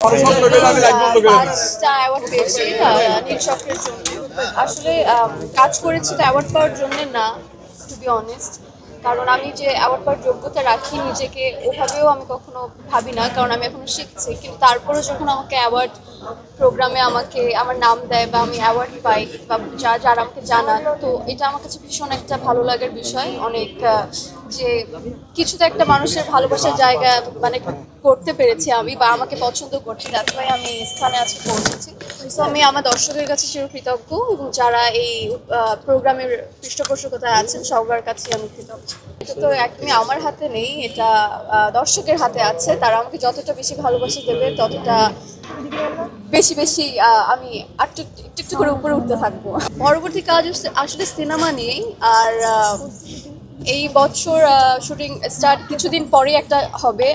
পাঁচটা অ্যাওয়ার্ড পেয়েছি নীল চক্রের জন্য। আসলে কাজ করেছি তো অ্যাওয়ার্ড পাওয়ার জন্য না, টু বি অনেস্ট। কারণ আমি যে অ্যাওয়ার্ড পাওয়ার যোগ্যতা রাখি নিজেকে ওভাবেও আমি কখনো ভাবি না, কারণ আমি এখনো শিখছি। কিন্তু তারপরে যখন আমাকে অ্যাওয়ার্ড প্রোগ্রামে আমাকে আমার নাম দেয় বা আমি অ্যাওয়ার্ড পাই বা যারা আমাকে জানান, তো এটা আমার কাছে ভীষণ একটা ভালো লাগার বিষয়। অনেক যে কিছু তো একটা মানুষের ভালোবাসার জায়গা মানে করতে পেরেছি আমি, বা আমাকে পছন্দ করছে, দ্যাটস ওয়াই আমি এই স্থানে আজকে পৌঁছেছি। সো আমি আমার দর্শকের কাছে চিরকৃতজ্ঞ, এবং যারা এই প্রোগ্রামের পৃষ্ঠপোষকতায় আছেন সবার কাছে আমি কৃতজ্ঞ। এটা তো একদমই আমার হাতে নেই, এটা দর্শকের হাতে আছে। তারা আমাকে যতটা বেশি ভালোবাসা দেবে ততটা বেশি বেশি আমি একটু একটু করে উপরে উঠতে থাকবো। পরবর্তী কাজ আসলে সিনেমা নিয়েই। আর এই বছর শুটিং স্টার্ট কিছুদিন পরে একটা হবে,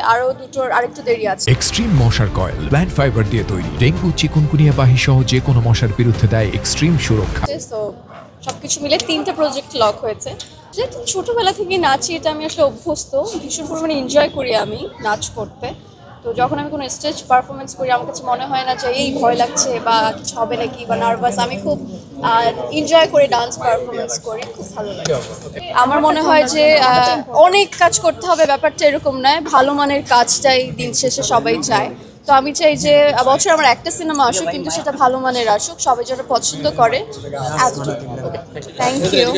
আরেকটু দেরি আছে। এক্সট্রিম মশার কয়েল প্ল্যান্ট ফাইবার দিয়ে তৈরি, ডেঙ্গু চিকুনগুনিয়া বাহি সহ যে কোনো মশার বিরুদ্ধে দেয় এক্সট্রিম সুরক্ষা। তো সবকিছু মিলে 3টে প্রজেক্ট লক হয়েছে। যেহেতু ছোটবেলা থেকে নাচি, এটা আমি আসলে অভ্যস্ত, ভীষণ পরিমাণে এনজয় করি আমি নাচ করতে। তো যখন আমি কোনো স্টেজ পারফরমেন্স করি আমার কাছে মনে হয় না যে এই ভয় লাগছে বা কিছু হবে নাকি বা নার্ভাস। আমি খুব এনজয় করে ডান্স পারফরমেন্স করি, খুব ভালো লাগে। আমার মনে হয় যে অনেক কাজ করতে হবে, ব্যাপারটা এরকম নয়। ভালো মানের কাজটাই দিন শেষে সবাই চায়। তো আমি চাই যে বছর আমার একটা সিনেমা আসুক, কিন্তু সেটা ভালো মানের আসুক, সবাই যেটা পছন্দ করে। Thank you.